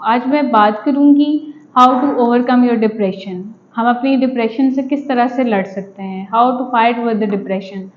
आज मैं बात करूंगी how to overcome your depression. हम अपनी डिप्रेशन से किस तरह से लड़ सकते हैं, how to fight with the depression.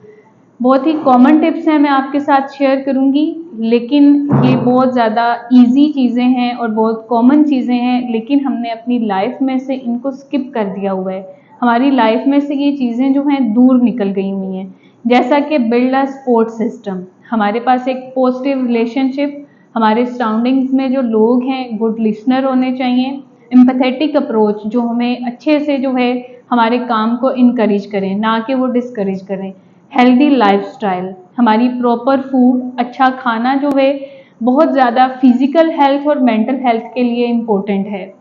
बहुत ही कॉमन टिप्स हैं मैं आपके साथ शेयर करूंगी, लेकिन ये बहुत ज़्यादा इजी चीज़ें हैं और बहुत कॉमन चीज़ें हैं, लेकिन हमने अपनी लाइफ में से इनको स्किप कर दिया हुआ है। हमारी लाइफ में से ये चीज़ें जो हैं दूर निकल गई हुई हैं। जैसा कि बिल्ड अ सपोर्ट सिस्टम, हमारे पास एक पॉजिटिव रिलेशनशिप, हमारे सराउंडिंग्स में जो लोग हैं गुड लिसनर होने चाहिए, एम्पैथेटिक अप्रोच जो हमें अच्छे से जो है हमारे काम को इनकरेज करें, ना कि वो डिस्करेज करें। हेल्दी लाइफस्टाइल, हमारी प्रॉपर फूड, अच्छा खाना जो है बहुत ज़्यादा फिजिकल हेल्थ और मेंटल हेल्थ के लिए इम्पोर्टेंट है।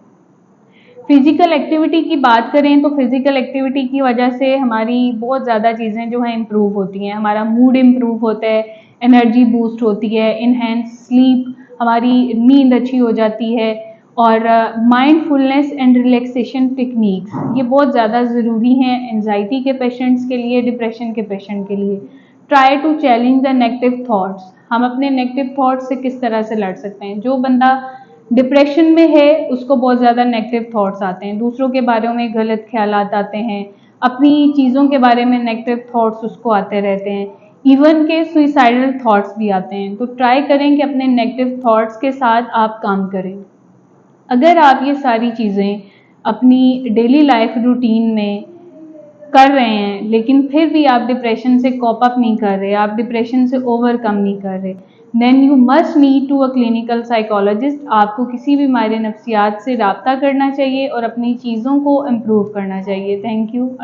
फिजिकल एक्टिविटी की बात करें तो फिजिकल एक्टिविटी की वजह से हमारी बहुत ज़्यादा चीज़ें जो हैं इम्प्रूव होती हैं। हमारा मूड इम्प्रूव होता है, एनर्जी बूस्ट होती है, इनहेंस स्लीप, हमारी नींद अच्छी हो जाती है, और माइंडफुलनेस एंड रिलैक्सेशन टेक्निक्स ये बहुत ज़्यादा ज़रूरी हैं एंजाइटी के पेशेंट्स के लिए, डिप्रेशन के पेशेंट के लिए। Try to challenge the negative thoughts, हम अपने नेगेटिव थॉट्स से किस तरह से लड़ सकते हैं। जो बंदा डिप्रेशन में है उसको बहुत ज़्यादा नेगेटिव थॉट्स आते हैं, दूसरों के बारे में गलत ख्यालात आते हैं, अपनी चीज़ों के बारे में नेगेटिव थॉट्स उसको आते रहते हैं, इवन के सुइसाइडल थॉट्स भी आते हैं। तो ट्राई करें कि अपने नेगेटिव थॉट्स के साथ आप काम करें। अगर आप ये सारी चीज़ें अपनी डेली लाइफ रूटीन में कर रहे हैं, लेकिन फिर भी आप डिप्रेशन से कॉप अप नहीं कर रहे, आप डिप्रेशन से ओवरकम नहीं कर रहे, then you must need to a clinical psychologist. आपको किसी भी माहिर नफ्सियात से रब्ता करना चाहिए और अपनी चीज़ों को इम्प्रूव करना चाहिए। Thank you.